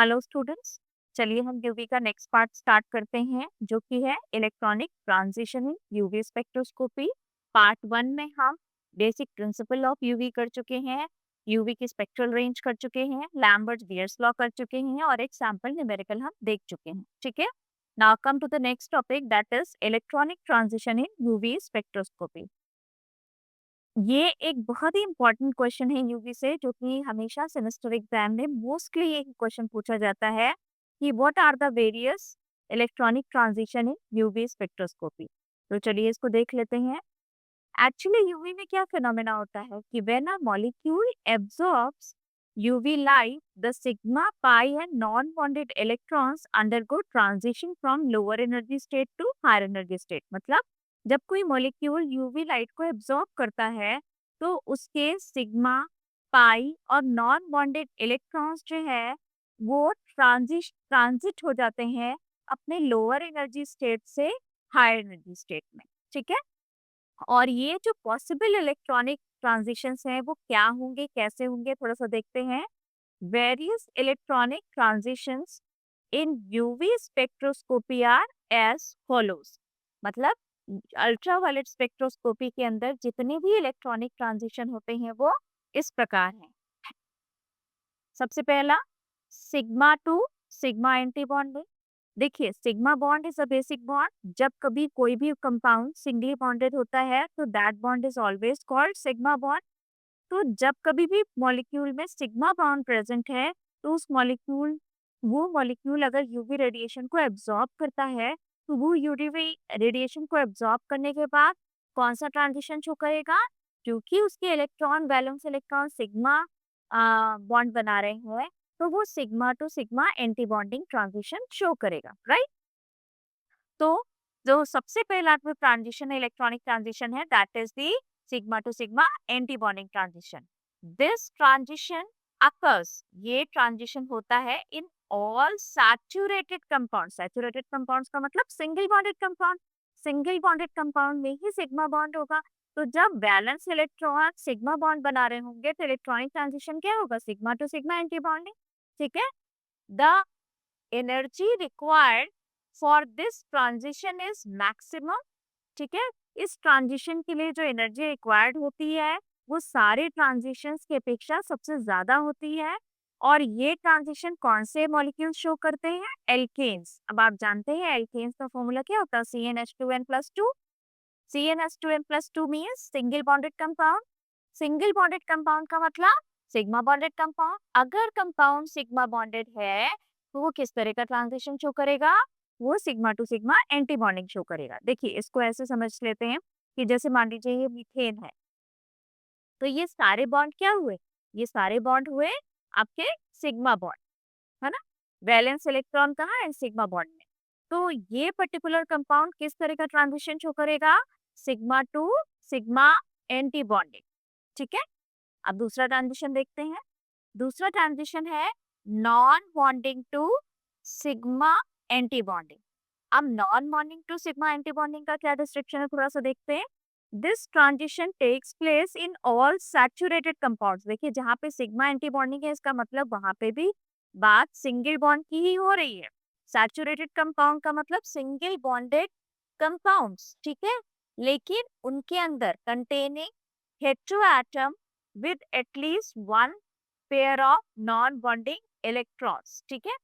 Hello students, चलिए हम UV का नेक्स्ट पार्ट स्टार्ट करते हैं जो कि है electronic transition in UV spectroscopy. Part 1 में हम बेसिक प्रिंसिपल ऑफ यूवी कर चुके हैं, यूवी की स्पेक्ट्रल रेंज कर चुके हैं, लैम्बर्ट बियर्स लॉ कर चुके हैं और एक सैंपल न्यूमेरिकल हम देख चुके हैं। ठीक है, now come to the next topic that is electronic transition in UV spectroscopy. ये एक बहुत ही इंपॉर्टेंट क्वेश्चन है यूवी से, जो कि हमेशा सेमेस्टर एग्जाम में मोस्टली ये क्वेश्चन पूछा जाता है कि what are the various electronic transition in UV spectroscopy. तो चलिए इसको देख लेते हैं। एक्चुअली यूवी में क्या फिनोमेना होता है कि when a molecule absorbs UV light, the sigma pi and non bonded electrons undergo transition from lower energy state to higher energy state. मतलब जब कोई मॉलिक्यूल यूवी लाइट को एब्जॉर्ब करता है तो उसके सिग्मा, पाई और नॉन बॉन्डेड इलेक्ट्रॉन्स जो है वो ट्रांजिट हो जाते हैं अपने लोअर एनर्जी स्टेट से हायर एनर्जी स्टेट में। ठीक है, और ये जो पॉसिबल इलेक्ट्रॉनिक ट्रांजिशंस हैं वो क्या होंगे, कैसे होंगे, थोड़ा सा देखते हैं। Various electronic transitions in UV spectroscopy are as follows. मतलब अल्ट्रावायलेट स्पेक्ट्रोस्कोपी के अंदर जितने भी इलेक्ट्रॉनिक ट्रांजिशन होते हैं वो इस प्रकार हैं। सबसे पहला sigma to sigma anti bonding. देखिए, sigma bond is a basic bond. जब कभी कोई भी कंपाउंड सिंगली बॉन्डेड होता है तो that bond is always called sigma bond. तो जब कभी भी मॉलिक्यूल में सिग्मा बॉन्ड प्रेजेंट है तो वो मॉलिक्यूल अगर यूवी रेडिएशन को एब्जॉर्ब करता है तो वो यूवी रेडिएशन को एब्जॉर्ब करने के बाद कौन सा ट्रांजिशन शो करेगा? क्योंकि उसके electron valence electron sigma bond बना रहे हैं तो वो sigma to sigma anti bonding transition show करेगा, राइट। तो जो सबसे पहला जो ट्रांजिशन है, इलेक्ट्रॉनिक ट्रांजिशन है, that is the sigma to sigma anti bonding transition. This transition occurs, ये ट्रांजिशन होता है इन all saturated compound. Saturated compounds का मतलब single bonded compound. Single bonded compound में ही सिग्मा बॉन्ड होगा। तो जब वैलेंस इलेक्ट्रॉन सिग्मा बॉन्ड बना रहे होंगे तो इलेक्ट्रॉनिक ट्रांजिशन क्या होगा? Sigma to sigma anti bonding. ठीक है, the energy required for this transition is maximum. ठीक है, इस ट्रांजिशन के लिए जो एनर्जी रिक्वायर्ड होती है वो सारे ट्रांजिशंस की अपेक्षा सबसे ज्यादा होती है। और ये ट्रांजिशन कौन से मॉलिक्यूल शो करते हैं? एल्केन्स। अब आप जानते हैं एल्केन्स का फॉर्मूला क्या होता है? CnH2n+2। CnH2n+2 means single bonded compound. Single bonded compound का मतलब सिग्मा बॉन्डेड कंपाउंड। अगर कंपाउंड सिग्मा बॉन्डेड है तो वो किस तरह का ट्रांजिशन शो करेगा? वो sigma to sigma anti bonding show करेगा। देखिए, इसको ऐसे समझ लेते हैं कि जैसे मान लीजिए ये मीथेन है तो ये सारे बॉन्ड क्या हुए? ये सारे बॉन्ड हुए आपके सिग्मा बॉन्ड, है ना। वैलेंस इलेक्ट्रॉन कहाँ है? सिग्मा बॉन्ड में। तो ये पर्टिकुलर कंपाउंड किस तरह का ट्रांजिशन शो करेगा? Sigma to sigma anti bonding. ठीक है, अब दूसरा ट्रांजिशन देखते हैं। दूसरा ट्रांजिशन है non bonding to sigma anti bonding. अब non bonding to sigma anti bonding का क्या डिस्क्रिप्शन है, थोड़ा सा देखते हैं। This transition takes place in all saturated compounds. देखिए, जहाँ पे सिग्मा एंटी बॉन्डिंग है इसका मतलब वहां पे भी बात सिंगल बॉन्ड की ही हो रही है। सैचुरेटेड कंपाउंड का मतलब सिंगल बॉन्डेड कंपाउंड्स। ठीक है, लेकिन उनके अंदर containing heteroatom with at least one pair of non bonding electrons. ठीक है,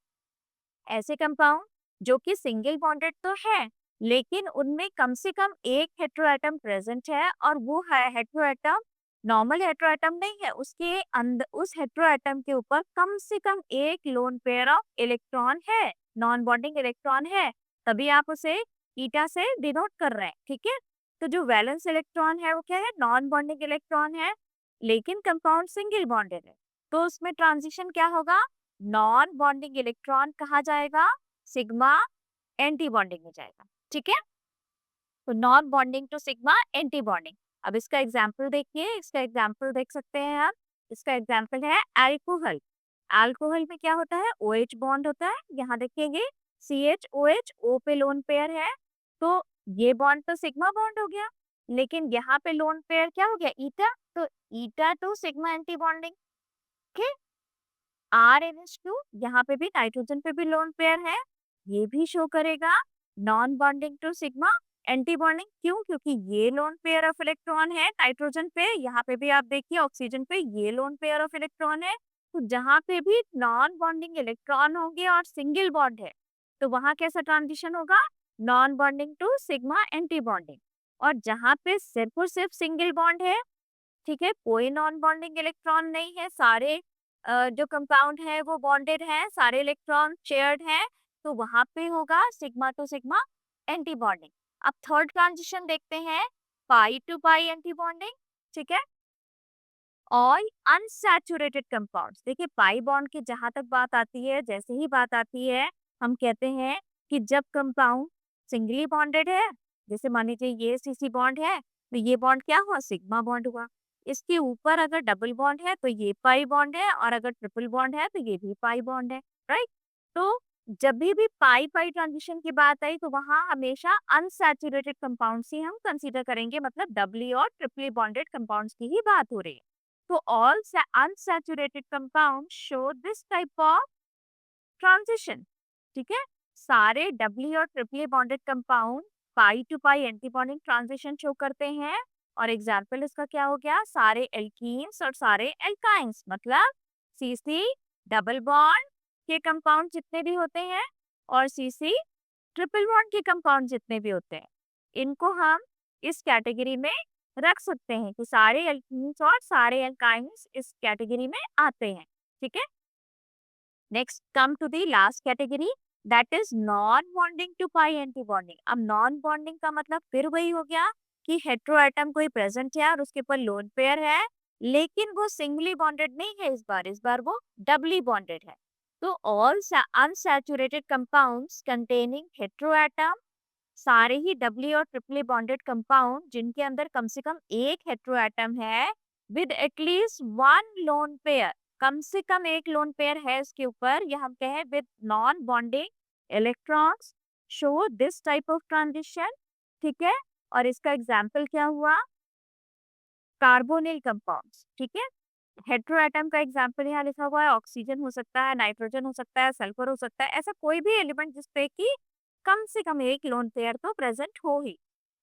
ऐसे कंपाउंड जो कि सिंगल बॉन्डेड तो है लेकिन उनमें कम से कम एक हेटेरोएटम प्रेजेंट है और वो हेटेरोएटम नॉर्मल हेटेरोएटम नहीं है, उसके अंदर उस हेटेरोएटम के ऊपर कम से कम एक लोन पेयर ऑफ इलेक्ट्रॉन है, नॉन बॉन्डिंग इलेक्ट्रॉन है। तभी आप उसे ईटा से डिनोट कर रहे हैं। ठीक है, तो जो वैलेंस इलेक्ट्रॉन है वो क्या है? नॉन बॉन्डिंग इलेक्ट्रॉन है, लेकिन कंपाउंड सिंगल बॉन्डेड है। तो उसमें ट्रांजिशन क्या होगा? नॉन बॉन्डिंग इलेक्ट्रॉन कहा जाएगा? सिग्मा एंटी बॉन्डिंग में जाएगा। ठीक है, तो non bonding to sigma anti bonding. अब इसका एग्जाम्पल देखिए, इसका एग्जाम्पल देख सकते हैं आप। इसका एग्जाम्पल है अल्कोहल। अल्कोहल में क्या होता है? OH बॉन्ड होता है। यहाँ देखेंगे CH OH, O पे लोन पेयर है। तो ये बॉन्ड तो सिग्मा बॉन्ड हो गया, लेकिन यहाँ पे लोन पेयर क्या हो गया? ईटा। तो eta to sigma anti bonding. RNH2, यहाँ पे भी नाइट्रोजन पे भी लोन पेयर है, ये भी शो करेगा non bonding to sigma anti bonding. क्यों? क्योंकि ये लोन पेयर ऑफ इलेक्ट्रॉन है नाइट्रोजन पे, यहाँ पे भी आप देखिए ऑक्सीजन पे ये लोन पेयर ऑफ इलेक्ट्रॉन है। तो जहाँ पे भी नॉन बॉन्डिंग इलेक्ट्रॉन होंगे और सिंगल बॉन्ड है, तो वहां कैसा ट्रांजिशन होगा? Non bonding to sigma anti bonding. और जहाँ पे सिर्फ और सिर्फ सिंगल बॉन्ड है, ठीक है, कोई नॉन बॉन्डिंग इलेक्ट्रॉन नहीं है, सारे जो कंपाउंड है वो बॉन्डेड है, सारे इलेक्ट्रॉन शेयर्ड हैं, तो वहां पे होगा sigma to sigma anti bonding. अब थर्ड ट्रांजिशन देखते हैं, पाई टू पाई एंटी बॉन्डिंग, ठीक है। और अनसैचुरेटेड कंपाउंड्स, देखिए पाई बॉन्ड की जहां तक बात आती है, जैसे ही बात आती है हम कहते हैं कि जब कंपाउंड सिंगली बॉन्डेड है, जैसे मान लीजिए ये सीसी बॉन्ड है, तो ये बॉन्ड क्या हुआ? सिग्मा बॉन्ड हुआ। इसके ऊपर अगर डबल बॉन्ड है तो ये पाई बॉन्ड है, और अगर ट्रिपल बॉन्ड है तो ये भी पाई बॉन्ड है, राइट। तो जब भी पाई पाई ट्रांजिशन की बात आई तो वहां हमेशा अनसैचुरेटेड कंपाउंड्स ही हम कंसीडर करेंगे, मतलब डबली और ट्रिपली बॉन्डेड कंपाउंड्स की ही बात हो रही है। So all unsaturated compounds show this type of transition, ठीक है। सारे डबली और triply bonded compound pi to pi anti bonding transition show करते हैं। और एग्जाम्पल इसका क्या हो गया? सारे एल्कीन्स और सारे एल्काइंस, मतलब सीसी डबल बॉन्ड के कंपाउंड जितने भी होते हैं और सीसी ट्रिपल बॉन्ड के कंपाउंड जितने भी होते हैं, इनको हम इस कैटेगरी में रख सकते हैं कि सारे एल्कीन्स और सारे एल्काइंस इस कैटेगरी में आते हैं, ठीक है। Next come to the last category, that is non bonding to pi anti bonding. अब नॉन बॉन्डिंग का मतलब फिर वही हो गया कि हेटेरो एटम कोई प्रेजेंट है और उसके ऊपर लोन पेयर है, लेकिन वो सिंगली बॉन्डेड नहीं है, इस बार वो डबली बॉन्डेड है। तो all unsaturated compounds containing hetero atom, सारे ही डबली और ट्रिपली बॉन्डेड कंपाउंड जिनके अंदर कम से कम एक हेटेरो एटम है with at least one lone pair, कम से कम एक लोन पेयर है इसके ऊपर, या हम कहें with non bonding electrons, show this type of transition, ठीक है। और इसका एग्जाम्पल क्या हुआ? कार्बोनिल कंपाउंड्स, ठीक है। हेटेरो एटम का एग्जाम्पल यहाँ लिखा हुआ है, ऑक्सीजन हो सकता है, नाइट्रोजन हो सकता है, सल्फर हो सकता है, ऐसा कोई भी एलिमेंट जिसपे कि कम से कम एक लोन पेयर तो प्रेजेंट हो ही।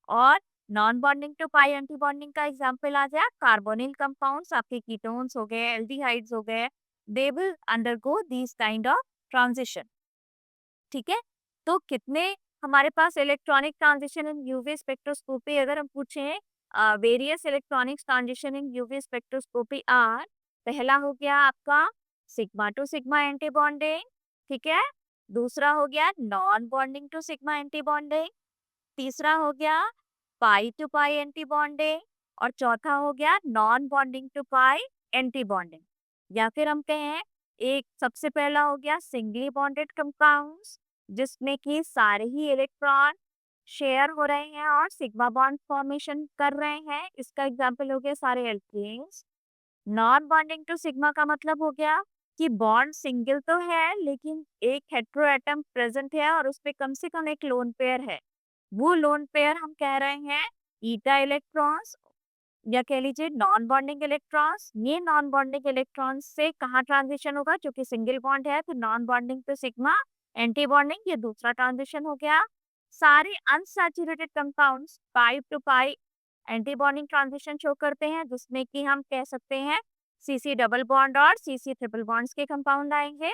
और non bonding to pi anti bonding का एग्जांपल आ जाए कार्बोनिल कंपाउंड्स, आपके कीटोन्स हो गए, एल्डिहाइड्स हो गए, they will undergo this kind of transition, ठीक है। तो कितने हमारे पास electronic transition in UV spectroscopy अगर हम पूछें, various electronic transition in UV spectroscopy are, पहला हो गया आपका sigma to sigma anti bonding, ठीक है। दूसरा हो गया non bonding to sigma anti bonding, तीसरा हो गया pi to pi anti bonding, और चौथा हो गया non bonding to pi anti bonding. या फिर हम कहें एक सबसे पहला हो गया सिंगली बॉन्डेड कंपाउंड्स, जिसमें कि सारे ही इलेक्ट्रॉन शेयर हो रहे हैं और सिग्मा बॉन्ड फॉर्मेशन कर रहे हैं, इसका एग्जांपल हो गया सारे alkanes. Non bonding to sigma का मतलब हो गया कि बॉन्ड सिंगल तो है लेकिन एक हेटेरो एटम प्रेजेंट है और उसपे कम से कम एक लोन पेयर है, वो लोन पेयर हम कह रहे हैं ईटा इलेक्ट्रॉन्स, या कह लीजिए नॉन बॉन्डिंग इलेक्ट्रॉन्स। ये नॉन बॉन्डिंग इलेक्ट्रॉन्स से कहाँ ट्रांजिशन होगा? क्योंकि सिंगल बॉन्ड है तो नॉन बॉन्डिंग पे सिग्मा, एंटी बॉन्डिंग ये दूसरा ट्रांजिशन हो गया। सारे unsaturated compounds pi to pi anti bonding transition show करते हैं, जिसमें कि हम कह सकते हैं सीसी डबल बॉन्ड और सीसी ट्रिपल बॉन्ड्स के कंपाउंड आएंगे।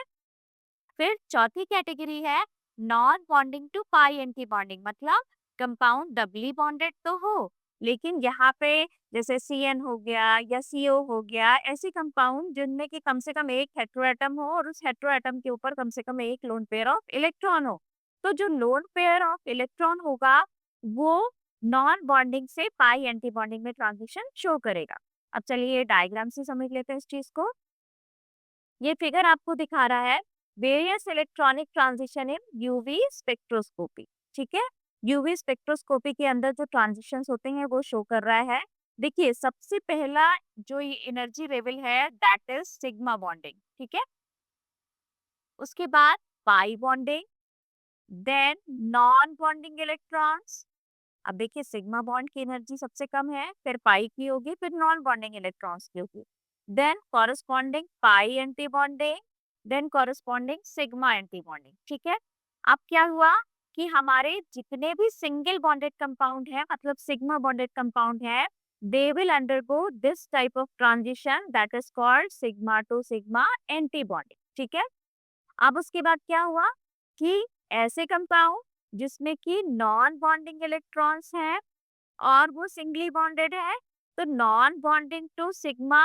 फिर चौथी कैटेगरी है non bonding to pi anti bonding, मतलब कंपाउंड डबली बॉन्डेड तो हो, लेकिन यहाँ पे जैसे CN हो गया या CO हो गया, ऐसे कंपाउंड जिनमें कि कम से कम एक हेटेरो एटम हो और उस हेटेरो एटम के ऊपर कम से कम एक लोन पेयर ऑफ इलेक्ट्रॉन हो। तो जो लोन पेयर ऑफ इलेक्ट्रॉन होगा वो नॉन बॉन्डिंग से पाई एंटी बॉन्डिंग में ट्रांजिशन शो करेगा। अब चलिए डायग्राम से समझ लेते हैं इस चीज को। ये फिगर आपको दिखा रहा है various electronic transition in UV spectroscopy, ठीक है। यूवी स्पेक्ट्रोस्कोपी के अंदर जो ट्रांजिशंस होते हैं वो शो कर रहा है। देखिए सबसे पहला जो ये एनर्जी लेवल है दैट इज सिग्मा बॉन्डिंग, ठीक है। उसके बाद pi bonding, then non bonding electrons. अब देखिए सिग्मा बॉन्ड की एनर्जी सबसे कम है, फिर पाई की होगी, फिर नॉन बॉन्डिंग इलेक्ट्रॉन्स की होगी, then corresponding pi anti bonding, then corresponding sigma anti bonding. ठीक है, अब क्या हुआ कि हमारे जितने भी सिंगल बॉन्डेड कंपाउंड है, मतलब सिग्मा बॉन्डेड कंपाउंड है, they will undergo this type of transition that is called sigma to sigma anti bonding। ठीक है, अब उसके बाद क्या हुआ कि ऐसे कंपाउंड जिसमें कि नॉन बॉन्डिंग इलेक्ट्रॉन्स हैं और वो सिंगली बॉन्डेड है, तो non bonding to sigma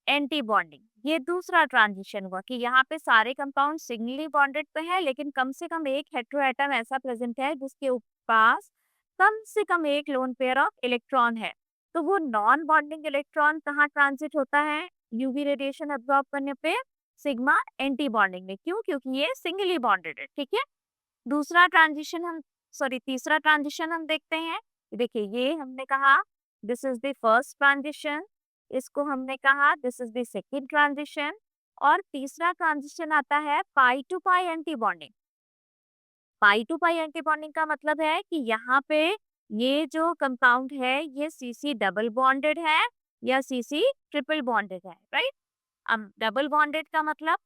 anti bonding, ये दूसरा ट्रांजिशन हुआ कि यहाँ पे सारे कंपाउंड सिंगली बॉन्डेड पे है, लेकिन कम से कम एक हेटेरोएटम ऐसा प्रेजेंट है जिसके पास कम से कम एक लोन पेयर ऑफ इलेक्ट्रॉन है। तो वो नॉन बॉन्डिंग इलेक्ट्रॉन कहाँ ट्रांजिट होता है यूवी रेडिएशन अब्सॉर्ब करने पे? सिग्मा एंटी बॉन्डिंग में। क्यों? क्योंकि ये सिंगली बॉन्डेड है। ठीक है, दूसरा ट्रांजिशन हम तीसरा ट्रांजिशन हम देखते हैं। देखिए, ये हमने कहा this is the first transition, इसको हमने कहा this is the second transition, और तीसरा ट्रांजिशन आता है pi to pi anti bonding. Pi to pi anti bonding का मतलब है कि यहाँ पे ये जो कंपाउंड है ये सीसी डबल बॉन्डेड है या सीसी ट्रिपल बॉन्डेड है, राइट। अब डबल बॉन्डेड का मतलब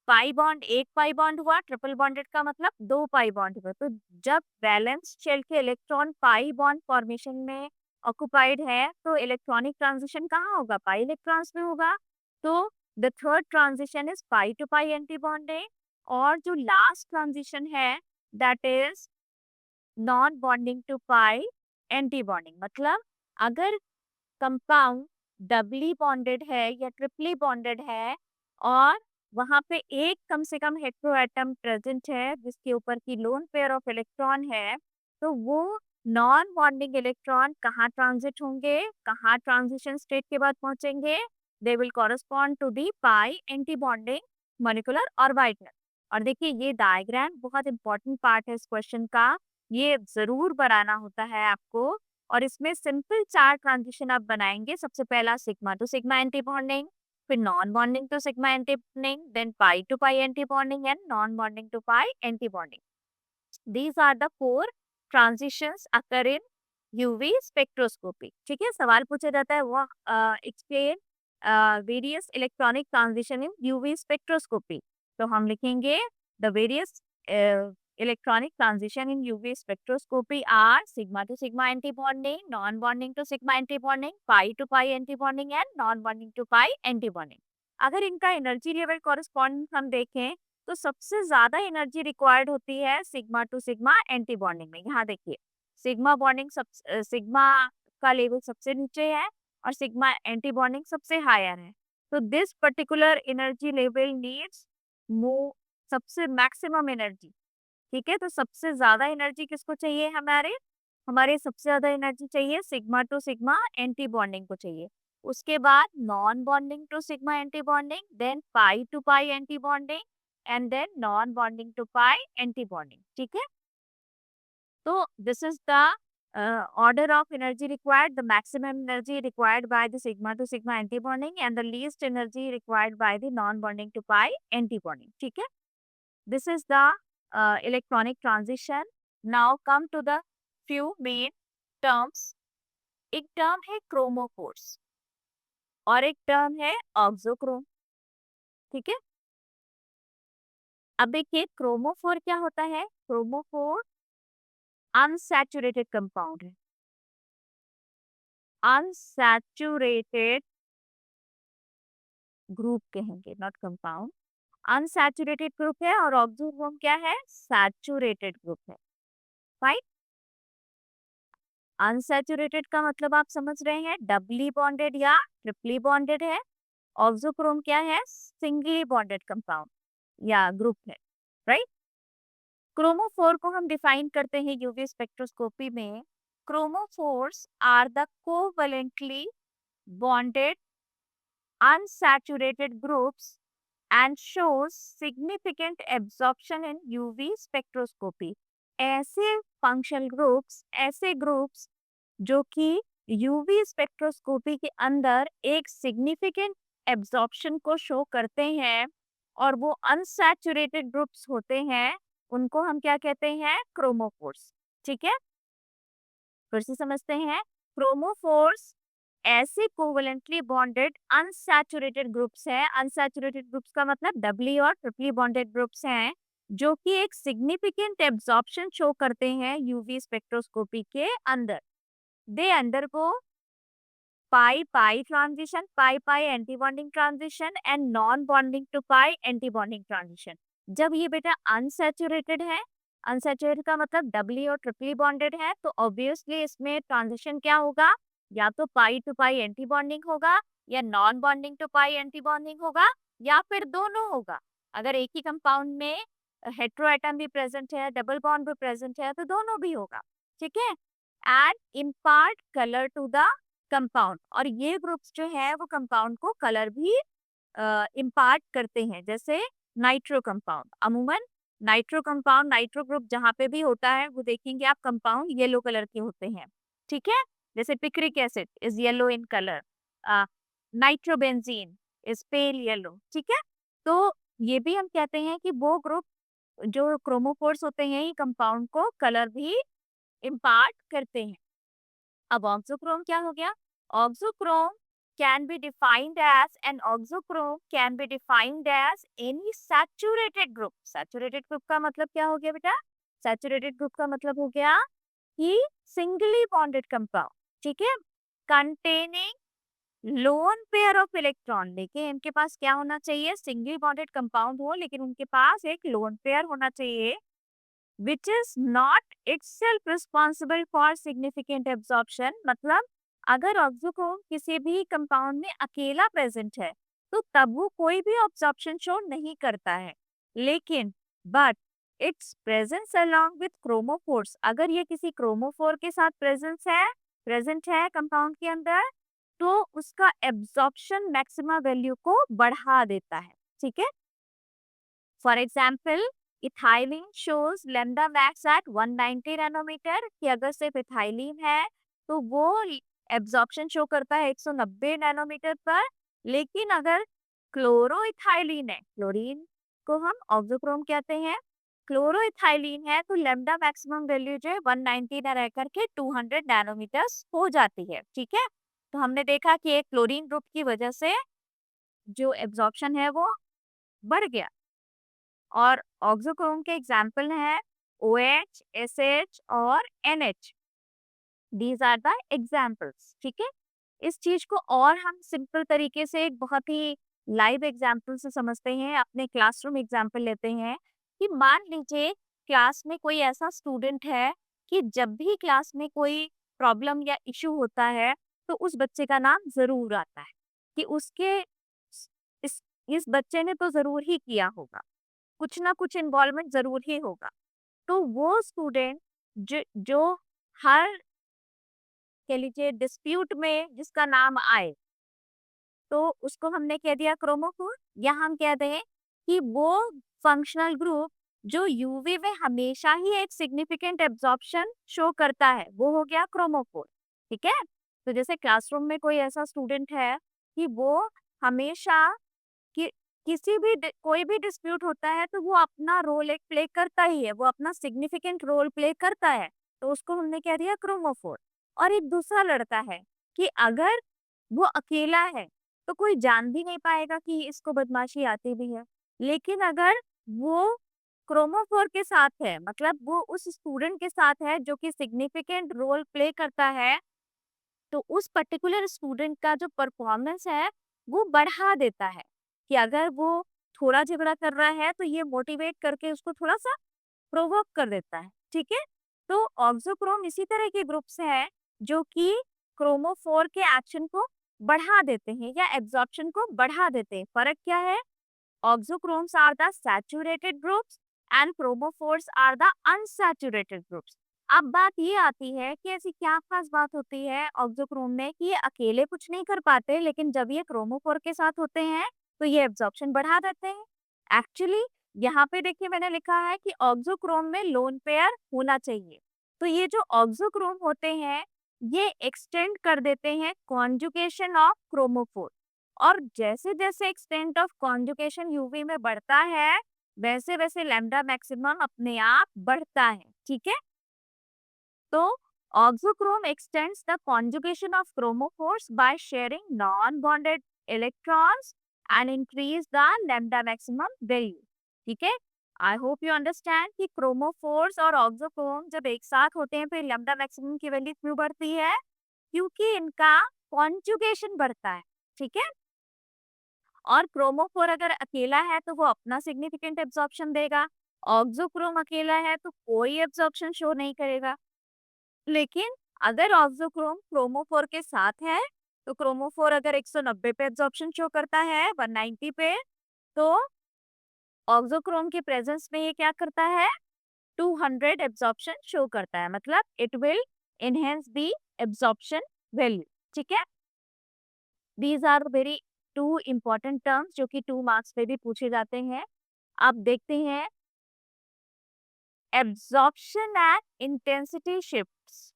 पाई बॉन्ड, एक पाई बॉन्ड हुआ, ट्रिपल बॉन्डेड का मतलब दो पाई बॉन्ड हुआ। तो जब वैलेंस शेल के इलेक्ट्रॉन पाई बॉन्ड फॉर्मेशन में ऑक्युपाइड है, तो इलेक्ट्रॉनिक ट्रांजिशन कहाँ होगा? पाई इलेक्ट्रॉन्स में होगा। तो the third transition is pi to pi anti bonding, और जो लास्ट ट्रांजिशन है that is non bonding to pi anti bonding. मतलब अगर कंपाउंड डबली बॉन्डेड है या ट्रिपली बॉन्डेड है और वहां पे एक कम से कम हेटेरोएटम प्रेजेंट है जिसके ऊपर की लोन पेयर ऑफ इलेक्ट्रॉन है, तो वो नॉन बॉन्डिंग इलेक्ट्रॉन कहाँ ट्रांजिट होंगे, कहाँ ट्रांजिशन स्टेट के बाद पहुंचेंगे? They will correspond to the pi anti bonding molecular orbital. और देखिए, ये डायग्राम बहुत इंपॉर्टेंट पार्ट है इस क्वेश्चन का, ये जरूर बनाना होता है आपको। और इसमें सिंपल चार ट्रांजिशन आप बनाएंगे। सबसे पहला sigma to sigma anti bonding, फिर non bonding to sigma anti bonding, then pi to pi anti bonding and non bonding to pi anti bonding. These are the four transitions occur in UV spectroscopy। ठीक है, सवाल पूछा जाता है वो explain various electronic transition in UV spectroscopy. तो हम लिखेंगे the various electronic transition in UV spectroscopy are sigma to sigma anti bonding, non bonding to sigma anti bonding, pi to pi anti bonding and non bonding to pi anti bonding. अगर इनका energy level correspond हम देखें, तो सबसे ज्यादा energy required होती है sigma to sigma anti bonding में। यहाँ देखिए, सिग्मा बॉन्डिंग सिग्मा का लेवल सबसे नीचे है और सिग्मा एंटी बॉन्डिंग सबसे हायर है। तो this particular energy level needs मो सबसे मैक्सिमम एनर्जी। ठीक है, तो सबसे ज्यादा एनर्जी किसको चाहिए? हमारे हमारे सबसे ज्यादा एनर्जी चाहिए sigma to sigma anti bonding को चाहिए। उसके बाद non bonding to sigma anti bonding, then pi to pi anti bonding and then non bonding to pi anti bonding. ठीक है, तो this is the order of energy required, the maximum energy required by the sigma to sigma antibonding and the least energy required by the non-bonding to pi antibonding। ठीक है, this is the electronic transition। Now come to the few main terms। एक term है chromophores और एक term है auxochrome. ठीक है, अब देखिए क्रोमोफोर क्या होता है। क्रोमोफोर अनसैचुरेटेड कंपाउंड है, अनसैचुरेटेड ग्रुप कहेंगे, नॉट कंपाउंड। अनसैचुरेटेड ग्रुप है और ऑक्सोक्रोम क्या है? सैचुरेटेड ग्रुप है, राइट। अनसैचुरेटेड का मतलब आप समझ रहे हैं, डबली बॉन्डेड या ट्रिपली बॉन्डेड है। ऑक्सोक्रोम क्या है? सिंगली बॉन्डेड कंपाउंड या ग्रुप है, राइट। क्रोमोफोर को हम डिफाइन करते हैं यूवी स्पेक्ट्रोस्कोपी में। Chromophores are the covalently bonded unsaturated groups and shows significant absorption in UV spectroscopy। ऐसे फंक्शनल ग्रुप्स, ऐसे ग्रुप्स जो कि यूवी स्पेक्ट्रोस्कोपी के अंदर एक सिग्निफिकेंट एब्जॉर्प्शन को शो करते हैं और वो अनसैचुरेटेड ग्रुप्स होते हैं, उनको हम क्या कहते हैं? क्रोमोफोर्स। ठीक है, फिर से समझते हैं। क्रोमोफोर्स ऐसे कोवेलेंटली बॉन्डेड अनसैचुरेटेड ग्रुप्स हैं, अनसैचुरेटेड ग्रुप्स का मतलब डबली और ट्रिपली बॉन्डेड ग्रुप्स हैं, जो कि एक सिग्निफिकेंट एब्जॉर्प्शन शो करते हैं यूवी स्पेक्ट्रोस्कोपी के अंदर। They undergo pi pi transition, pi pi anti-bonding transition and non-bonding to pi anti-bonding transition। जब ये बेटा अनसैचुरेटेड है, अनसैचुरेटेड का मतलब डबली और ट्रिपली बॉन्डेड है, तो ऑब्वियसली इसमें ट्रांजिशन क्या होगा, या तो pi to pi anti bonding होगा, या non bonding to pi anti bonding होगा, या फिर दोनों होगा। अगर एक ही कंपाउंड में हेटेरो एटम भी प्रेजेंट है, डबल बॉन्ड भी प्रेजेंट है, तो दोनों भी होगा, ठीक है। And impart colour to the compound, और ये ग्रुप्स जो है वो कंपाउंड को कलर भी इम्पार्ट करते हैं। जैसे नाइट्रो कंपाउंड, अमूमन नाइट्रो कंपाउंड, नाइट्रो ग्रुप जहाँ पे भी होता है वो देखेंगे आप कंपाउंड येलो कलर के होते हैं, ठीक है। जैसे picric acid is yellow in colour, nitrobenzene is pale yellow, ठीक है। तो ये भी हम कहते हैं कि वो ग्रुप जो क्रोमोफोर्स होते हैं ये कंपाउंड को कलर भी इम्पार्ट करते हैं। अब ऑक्सोक्रोम क्या हो गया, auxochrome can be defined as an oxochrome can be defined as any saturated group। saturated group का मतलब क्या हो गया बेटा, saturated group का मतलब हो गया कि singly bonded compound, ठीक है, containing lone pair of electron। देखिए इनके पास क्या होना चाहिए, सिंगली बॉन्डेड कंपाउंड हो लेकिन उनके पास एक लोन पेयर होना चाहिए, which is not itself responsible for significant absorption। मतलब अगर ऑक्सोक्रोम किसी भी कंपाउंड में अकेला प्रेजेंट है तो तब वो कोई भी ऑब्जॉर्प्शन शो नहीं करता है, लेकिन but it's presence along with chromophores, अगर ये किसी क्रोमोफोर के साथ प्रेजेंट है कंपाउंड के अंदर, तो उसका एब्जॉर्प्शन मैक्सिमम वैल्यू को बढ़ा देता है, ठीक है। For example ethylene shows lambda max at 190 nanometre, कि अगर सिर्फ इथाइलिन है तो वो एब्जॉर्प्शन शो करता है 190 नैनोमीटर पर, लेकिन अगर क्लोरोइथाइलिन है, क्लोरीन को हम ऑक्सोक्रोम कहते हैं, क्लोरोइथाइलिन है तो लैम्डा मैक्सिमम वैल्यू जो है 190 ना रह करके 200 नैनोमीटर्स हो जाती है, ठीक है। तो हमने देखा कि एक क्लोरीन ग्रुप की वजह से जो एब्जॉर्प्शन है वो बढ़ गया। और ऑक्सोक्रोम के एग्जाम्पल हैं OH, SH और NH। These are the examples, ठीक है। इस चीज को और हम सिंपल तरीके से एक बहुत ही लाइव एग्जाम्पल से समझते हैं, अपने क्लासरूम एग्जाम्पल लेते हैं कि मान लीजिए क्लास में कोई ऐसा स्टूडेंट है कि जब भी क्लास में कोई प्रॉब्लम या इशू होता है तो उस बच्चे का नाम जरूर आता है कि उसके इस इस बच्चे ने तो जरूर ही किया होगा, कुछ ना कुछ इन्वॉल्वमेंट जरूर ही होगा। तो वो स्टूडेंट जो हर कह लीजिए डिस्प्यूट में जिसका नाम आए तो उसको हमने कह दिया क्रोमोफोर, या हम कह दें कि वो फंक्शनल ग्रुप जो यूवी में हमेशा ही एक सिग्निफिकेंट एब्जॉर्प्शन शो करता है वो हो गया क्रोमोफोर, ठीक है। तो जैसे क्लासरूम में कोई ऐसा स्टूडेंट है कि वो हमेशा कि किसी भी कोई भी डिस्प्यूट होता है तो वो अपना रोल एक प्ले करता ही है, वो अपना सिग्निफिकेंट रोल प्ले करता है, तो उसको हमने कह दिया क्रोमोफोर। और एक दूसरा लड़का है कि अगर वो अकेला है तो कोई जान भी नहीं पाएगा कि इसको बदमाशी आती भी है, लेकिन अगर वो क्रोमोफोर के साथ है, मतलब वो उस स्टूडेंट के साथ है जो कि सिग्निफिकेंट रोल प्ले करता है, तो उस पर्टिकुलर स्टूडेंट का जो परफॉर्मेंस है वो बढ़ा देता है, कि अगर वो थोड़ा झगड़ा कर रहा है तो ये मोटिवेट करके उसको थोड़ा सा प्रोवोक कर देता है, ठीक है। तो ऑक्सोक्रोम इसी तरह के ग्रुप्स हैं जो कि क्रोमोफोर के एक्शन को बढ़ा देते हैं या एब्जॉर्प्शन को बढ़ा देते हैं। फर्क क्या है, auxochromes are the saturated groups and chromophores are the unsaturated groups. अब बात ये आती है कि ऐसी क्या खास बात होती है ऑक्सोक्रोम में कि ये अकेले कुछ नहीं कर पाते, लेकिन जब ये क्रोमोफोर के साथ होते हैं तो ये एब्जॉर्प्शन बढ़ा देते हैं। एक्चुअली यहाँ पे देखिए मैंने लिखा है कि ऑक्सोक्रोम में लोन पेयर होना चाहिए, तो ये जो ऑक्सोक्रोम होते हैं ये एक्सटेंड कर देते हैं कॉन्जुगेशन ऑफ क्रोमोफोर, और जैसे जैसे एक्सटेंट ऑफ कॉन्जुगेशन यूवी में बढ़ता है वैसे वैसे लैम्डा मैक्सिमम अपने आप बढ़ता है, ठीक है। तो Oxochrome extends the conjugation of chromophores by sharing non-bonded electrons and increase the lambda maximum value. ठीक है, आई होप यू अंडरस्टैंड कि क्रोमोफोर्स और ऑक्सोक्रोम जब एक साथ होते हैं तो लैम्डा मैक्सिमम की वैल्यू क्यों बढ़ती है? क्योंकि इनका कॉन्जुगेशन बढ़ता है। ठीक है, और क्रोमोफोर अगर अकेला है तो वो अपना सिग्निफिकेंट एब्जॉर्प्शन देगा, ऑक्सोक्रोम अकेला है तो कोई एब्जॉर्प्शन शो नहीं करेगा। लेकिन अगर ऑक्सोक्रोम क्रोमोफोर के साथ है तो क्रोमोफोर अगर 190 पे एब्जॉर्प्शन शो करता है 190 पे, तो ऑक्सोक्रोम के प्रेजेंस में ये क्या करता है? 200 एब्जॉर्प्शन शो करता है, मतलब it will enhance the absorption value. ठीक है, these are very to important terms जो कि 2 मार्क्स पे भी पूछे जाते हैं। अब देखते हैं absorption and intensity shifts.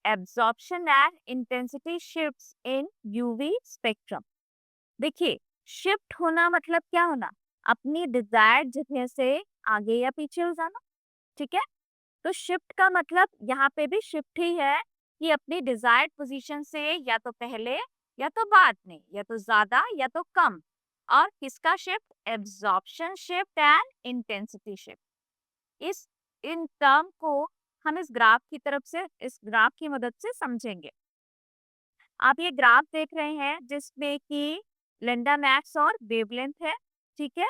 Absorption and intensity shifts in UV spectrum. देखिए, शिफ्ट होना मतलब क्या होना? अपनी डिजायर्ड जगह से आगे या पीछे हो जाना। ठीक है, तो शिफ्ट का मतलब यहाँ पे भी शिफ्ट ही है कि अपनी डिजायर्ड पोजीशन से या तो पहले या तो बाद में, या तो ज्यादा या तो कम। और किसका shift? Absorption shift and intensity shift. इस इन टर्म को हम इस ग्राफ की तरफ से, इस ग्राफ की मदद से समझेंगे। आप ये ग्राफ देख रहे हैं जिसमें कि लेंडा मैक्स और वेवलेंथ है। ठीक है,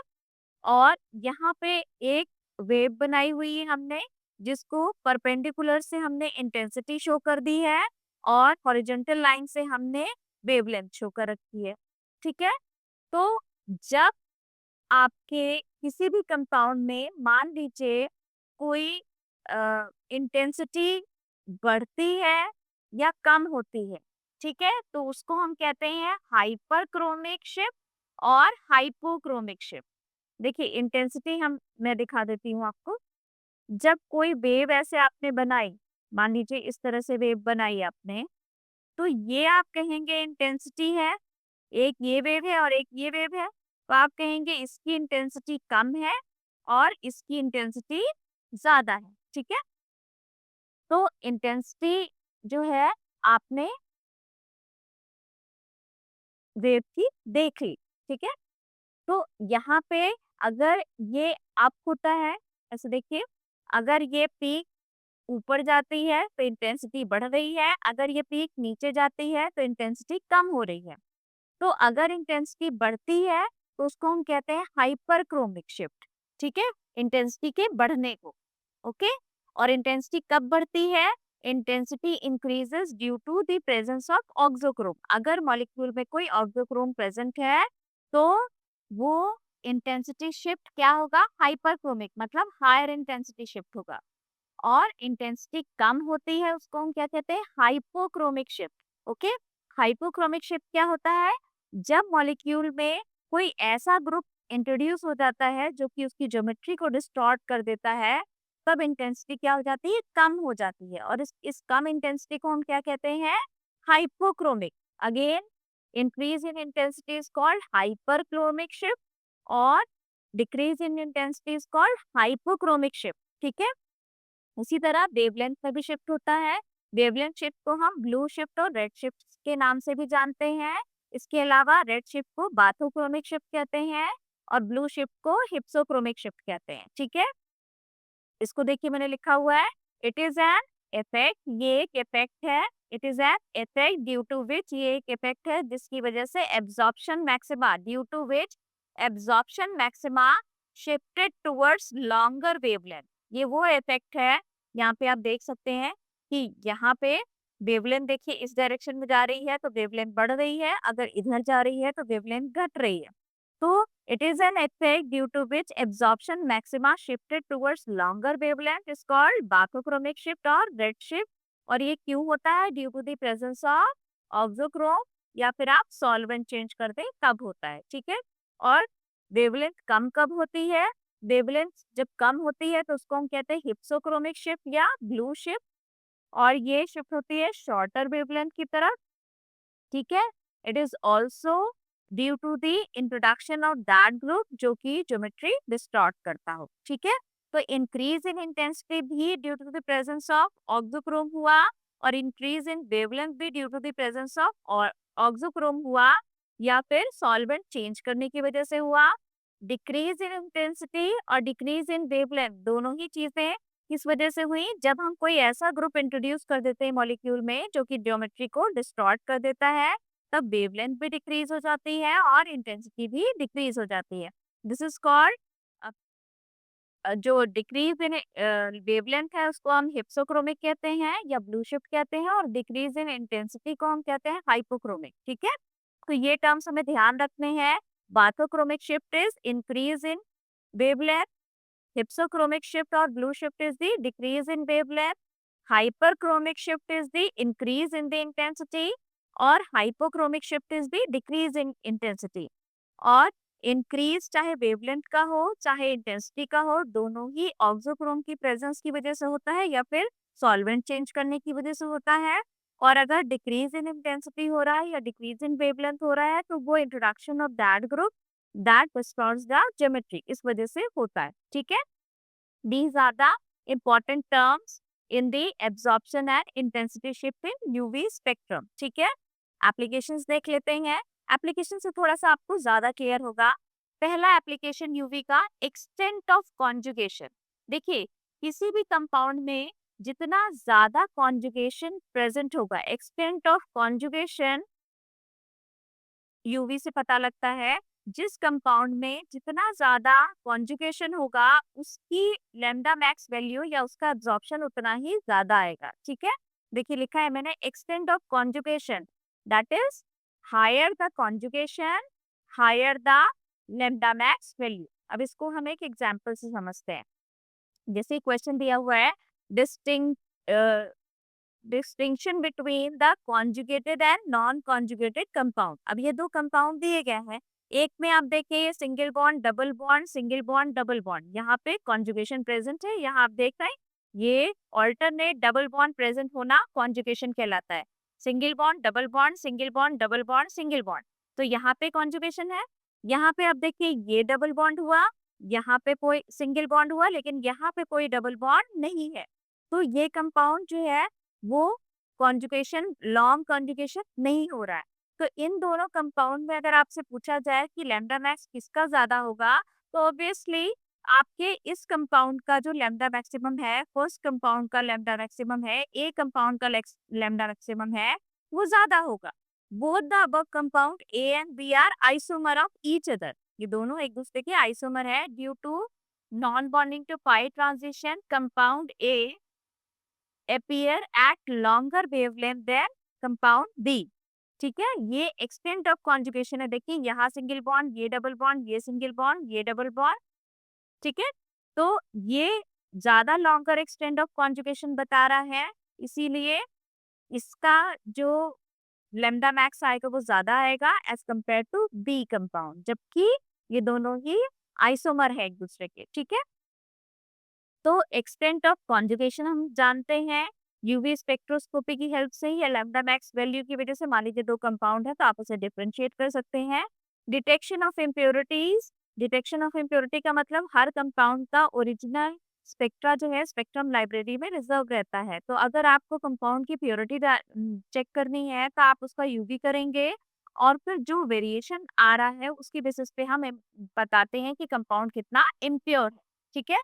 और यहाँ पे एक वेव बनाई हुई है हमने, जिसको परपेंडिकुलर से हमने इंटेंसिटी शो कर दी है और हॉरिजॉन्टल लाइन से हमने वेवलेंथ शो कर रखी है। ठीक है, तो जब आपके किसी भी कंपाउंड में मान लीजिए कोई इंटेंसिटी बढ़ती है या कम होती है, ठीक है, तो उसको हम कहते हैं हाइपरक्रोमिक शिफ्ट और हाइपोक्रोमिक शिफ्ट। देखिए इंटेंसिटी मैं दिखा देती हूँ आपको। जब कोई वेव ऐसे आपने बनाई, मान लीजिए इस तरह से वेव बनाई आपने, तो ये आप कहेंगे इंटेंसिटी है। एक ये वेव है और एक ये वेव है, तो आप कहेंगे इसकी इंटेंसिटी कम है और इसकी इंटेंसिटी ज्यादा है। ठीक है, तो इंटेंसिटी जो है आपने वेव की देख ली। ठीक है, तो यहाँ पे अगर ये अप होता है, ऐसे देखिए, अगर ये पीक ऊपर जाती है तो इंटेंसिटी बढ़ रही है, अगर ये पीक नीचे जाती है तो इंटेंसिटी कम हो रही है। तो अगर इंटेंसिटी बढ़ती है तो उसको हम कहते हैं हाइपरक्रोमिक शिफ्ट। ठीक है, इंटेंसिटी के बढ़ने को। ओके, और इंटेंसिटी कब बढ़ती है? Intensity increases due to the presence of auxochrome. अगर मॉलिक्यूल में कोई ऑक्सोक्रोम प्रेजेंट है तो वो इंटेंसिटी शिफ्ट क्या होगा? हाइपरक्रोमिक, मतलब हायर इंटेंसिटी शिफ्ट होगा। और इंटेंसिटी कम होती है उसको हम क्या कहते हैं? Hypochromic shift. Okay, hypochromic shift क्या होता है? जब मॉलिक्यूल में कोई ऐसा ग्रुप इंट्रोड्यूस हो जाता है जो कि उसकी ज्योमेट्री को डिस्टॉर्ट कर देता है, तब इंटेंसिटी क्या हो जाती है? कम हो जाती है। और इस कम इंटेंसिटी को हम क्या कहते हैं? Hypochromic. Again, increase in intensity is called hyperchromic shift और decrease in intensity is called hypochromic shift. ठीक है, उसी तरह वेवलेंथ में भी शिफ्ट होता है। वेवलेंथ शिफ्ट को हम ब्लू शिफ्ट और रेड शिफ्ट के नाम से भी जानते हैं। इसके अलावा रेड शिफ्ट को बाथोक्रोमिक शिफ्ट कहते हैं और ब्लू शिफ्ट को हिप्सोक्रोमिक शिफ्ट कहते हैं। ठीक है, इसको देखिए मैंने लिखा हुआ है, इट इज एन इफेक्ट, ये एक इफेक्ट है। It is an effect due to which, ये एक इफेक्ट है जिसकी वजह से absorption maxima, due to which absorption maxima shifted towards longer wavelength. ये वो इफेक्ट है, यहाँ पे आप देख सकते हैं कि यहाँ पे वेवलेंथ देखिए इस डायरेक्शन में जा रही है तो वेवलेंथ बढ़ रही है, अगर इधर जा रही है तो वेवलेंथ घट रही है। तो it is an effect due to which absorption maxima shifted towards longer wavelength is called bathochromic shift or red shift। और ये क्यों होता है? Due to the presence of auxochrome, या फिर आप सॉल्वेंट चेंज कर दें तब होता है। ठीक है, और वेवलेंथ कम कब होती है? वेवलेंथ जब कम होती है तो उसको हम कहते हैं हिप्सोक्रोमिक शिफ्ट या ब्लू शिफ्ट, और ये शिफ्ट होती है शॉर्टर वेवलेंथ की तरफ। ठीक है, it is also due to the introduction of that group जो कि ज्योमेट्री डिस्टॉर्ट करता हो। ठीक है, तो इंक्रीज इन इंटेंसिटी भी due to the presence of auxochrome हुआ, और इंक्रीज इन वेवलेंथ भी due to the presence of auxochrome हुआ, या फिर सॉल्वेंट चेंज करने की वजह से हुआ। डिक्रीज इन इंटेंसिटी और डिक्रीज इन वेवलेंथ दोनों ही चीजें किस वजह से हुई, जब हम कोई ऐसा ग्रुप इंट्रोड्यूस कर देते हैं मॉलिक्यूल में जो कि ज्योमेट्री को डिस्टॉर्ट कर देता है, तब वेवलेंथ भी डिक्रीज हो जाती है और इंटेंसिटी भी डिक्रीज हो जाती है। दिस इज कॉल्ड, जो डिक्रीज इन वेवलेंथ है उसको हम हिप्सोक्रोमिक कहते हैं या ब्लू शिफ्ट कहते हैं, और डिक्रीज इन इंटेंसिटी को हम कहते हैं हाइपोक्रोमिक। ठीक है, तो ये टर्म्स हमें ध्यान रखने हैं। Bathochromic shift is increase in wavelength, hypsochromic shift or blue shift is the decrease in wavelength, hyperchromic shift is the increase in the intensity, और hypochromic shift is the decrease in intensity। और increase चाहे wavelength का हो चाहे intensity का हो, दोनों ही auxochrome की प्रेजेंस की वजह से होता है या फिर सॉल्वेंट चेंज करने की वजह से होता है। और अगर डिक्रीज इन इंटेंसिटी हो रहा है या डिक्रीज इन वेवलेंथ हो रहा है तो वो introduction of that group that distorts the geometry इस वजह से होता है। ठीक है, these are the important terms in the absorption and intensity shift in UV spectrum। ठीक है, एप्लीकेशंस देख लेते हैं। एप्लीकेशन से थोड़ा सा आपको ज्यादा क्लियर होगा। पहला एप्लीकेशन यूवी का, एक्सटेंट ऑफ कॉन्जुगेशन। देखिए, किसी भी कंपाउंड में जितना ज्यादा कॉन्जुगेशन प्रेजेंट होगा, एक्सटेंट ऑफ कॉन्जुगेशन यूवी से पता लगता है। जिस कंपाउंड में जितना ज्यादा कॉन्जुगेशन होगा उसकी लैम्डा मैक्स वैल्यू या उसका एब्जॉर्प्शन उतना ही ज्यादा आएगा। ठीक है, देखिए लिखा है मैंने, extent of conjugation that is higher the conjugation higher the lambda max value. अब इसको हम एक एग्जांपल से समझते हैं। जैसे क्वेश्चन दिया हुआ है, डिस्टिंग distinction between the conjugated and non conjugated compound. अब ये दो कंपाउंड दिए गए हैं, एक में आप देखिए single bond double bond, single bond double bond, यहाँ पे कॉन्जुगेशन प्रेजेंट है। यहाँ आप देख रहे हैं ये ऑल्टरनेट डबल बॉन्ड प्रेजेंट होना कॉन्जुगेशन कहलाता है। Single bond double bond, single bond double bond, single bond, तो यहाँ पे कॉन्जुगेशन है। यहाँ पे आप देखिए ये डबल बॉन्ड हुआ, यहाँ पे कोई सिंगल बॉन्ड हुआ, लेकिन यहाँ पे कोई डबल बॉन्ड नहीं है। तो ये कंपाउंड जो है वो कॉन्जुगेशन, लॉन्ग कॉन्जुगेशन नहीं हो रहा है। तो इन दोनों कंपाउंड में अगर आपसे पूछा जाए कि लैम्डा मैक्स किसका ज्यादा होगा, तो ऑब्वियसली आपके इस कंपाउंड का जो लैम्डा मैक्सिमम है, फर्स्ट कंपाउंड का लैम्डा मैक्सिमम है, ए कंपाउंड का लैम्डा मैक्सिमम है, वो ज्यादा होगा। Both the above compound A and B are isomer of each other. ये दोनों एक दूसरे के आइसोमर है। Due to non bonding to pi transition, compound A appear at longer wavelength than compound B। ठीक है, ये एक्सटेंट ऑफ कॉन्जुगेशन है। देखिए यहाँ सिंगल बॉन्ड, ये डबल बॉन्ड, ये सिंगल बॉन्ड, ये डबल बॉन्ड। ठीक है, तो ये ज्यादा लॉन्गर एक्सटेंट ऑफ कॉन्जुगेशन बता रहा है, इसीलिए इसका जो लैम्डा मैक्स आएगा वो ज्यादा आएगा as compare to B compound, जबकि ये दोनों ही आइसोमर है एक दूसरे के। ठीक है, तो एक्सटेंट ऑफ कॉन्जुगेशन हम जानते हैं यूवी स्पेक्ट्रोस्कोपी की हेल्प से ही, या लैम्डा मैक्स वैल्यू की वजह से। मान लीजिए दो कंपाउंड है तो आप उसे डिफरेंशिएट कर सकते हैं। Detection of impurities, detection of impurity का मतलब हर कंपाउंड का ओरिजिनल स्पेक्ट्रा जो है स्पेक्ट्रम लाइब्रेरी में रिजर्व रहता है। तो अगर आपको कंपाउंड की प्योरिटी चेक करनी है तो आप उसका यूवी करेंगे, और फिर जो वेरिएशन आ रहा है उसकी बेसिस पे हम बताते हैं कि कंपाउंड कितना इम्प्योर है। ठीक है,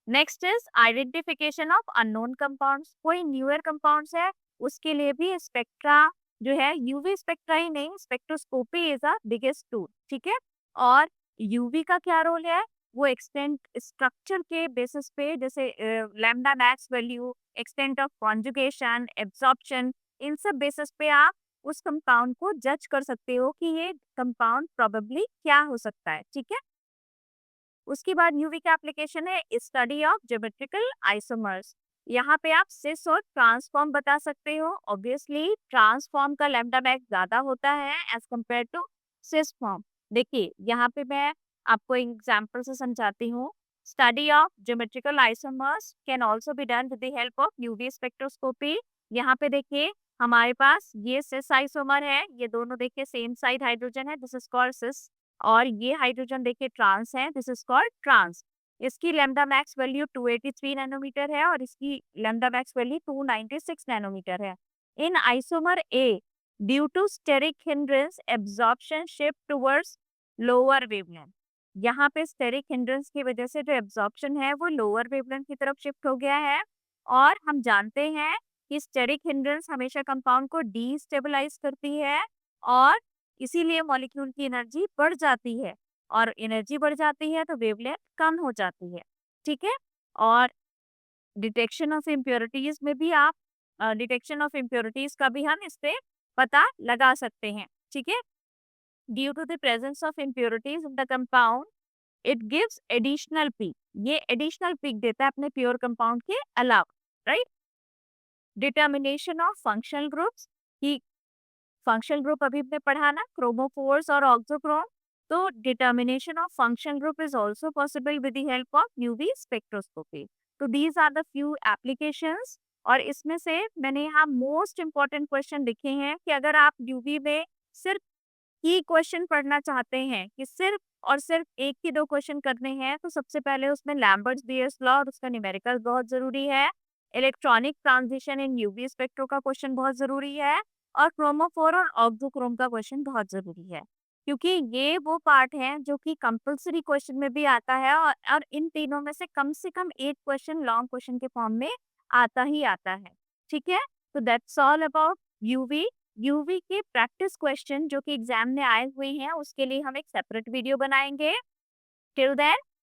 next is identification of unknown compounds. कोई न्यूअर कंपाउंड्स है उसके लिए भी स्पेक्ट्रा जो है, यूवी स्पेक्ट्रा ही नहीं, spectroscopy is a biggest tool. ठीक है, और यूवी का क्या रोल है, वो एक्सटेंट स्ट्रक्चर के बेसिस पे, जैसे lambda max value, extent of conjugation, absorption, इन सब बेसिस पे आप उस कंपाउंड को जज कर सकते हो कि ये कंपाउंड प्रोबेबली क्या हो सकता है। ठीक है, उसके बाद यूवी का एप्लीकेशन है स्टडी ऑफ ज्योमेट्रिकल आइसोमर्स। यहाँ पे आप सिस और ट्रांसफॉर्म बता सकते हो। ऑब्वियसली ट्रांसफॉर्म का लैम्डा मैक्स ज्यादा होता है as compare to cis form. देखिए यहाँ पे मैं आपको एग्जांपल से समझाती हूँ। Study of geometrical isomers can also be done with the help of UV spectroscopy. यहाँ पे देखिए हमारे पास ये सिस आइसोमर है, ये दोनों देखिए सेम साइड हाइड्रोजन है, दिस इज कॉल्ड सिस, और ये हाइड्रोजन देखिए ट्रांस है, दिस इज कॉल्ड ट्रांस। इसकी लैम्डा मैक्स वैल्यू 283 नैनोमीटर है और इसकी लैम्डा मैक्स वैल्यू 296 नैनोमीटर है। In isomer A, due to steric hindrance, absorption shift towards lower wavelength. यहाँ पे स्टेरिक हिंड्रेंस की वजह से जो एब्जॉर्प्शन है वो लोअर वेवलेंथ की तरफ शिफ्ट हो गया है। और हम जानते हैं कि स्टेरिक हिंड्रेंस हमेशा कंपाउंड को डीस्टेबलाइज करती है और इसीलिए मॉलिक्यूल की एनर्जी बढ़ जाती है, और एनर्जी बढ़ जाती है तो वेवलेंथ कम हो जाती है। ठीक है। और डिटेक्शन ऑफ इम्प्योरिटीज में भी आप डिटेक्शन ऑफ इम्प्योरिटीज का भी हम इससे पता लगा सकते हैं। ठीक है। Due to the presence of impurities in the compound, it gives additional peak. ये एडिशनल पीक देता है अपने प्योर कंपाउंड के अलावा, right. Determination of functional groups, की फंक्शनल ग्रुप अभी हमने पढ़ा ना, क्रोमोफोर्स और ऑक्सोक्रोम। तो determination of functional group is also possible with the help of UV spectroscopy. तो these are the few applications. और इसमें से मैंने यहाँ मोस्ट इंपॉर्टेंट क्वेश्चन लिखे हैं कि अगर आप यूवी में सिर्फ की क्वेश्चन पढ़ना चाहते हैं कि सिर्फ और सिर्फ एक ही दो क्वेश्चन करने हैं, तो सबसे पहले उसमें लैम्बर्ट्स बीएस लॉ और उसका न्यूमेरिकल बहुत जरूरी है। Electronic transition in UV spectro का क्वेश्चन बहुत जरूरी है। और क्रोमोफोर और ऑक्सोक्रोम का क्वेश्चन बहुत जरूरी है, क्योंकि ये वो पार्ट है जो कि कंपल्सरी क्वेश्चन में भी आता है। और इन तीनों में से कम एक क्वेश्चन लॉन्ग क्वेश्चन के फॉर्म में आता ही आता है। ठीक है। तो that's all about UV. UV के प्रैक्टिस क्वेश्चन जो कि एग्जाम में आए हुए हैं उसके लिए हम एक सेपरेट वीडियो बनाएंगे। Till then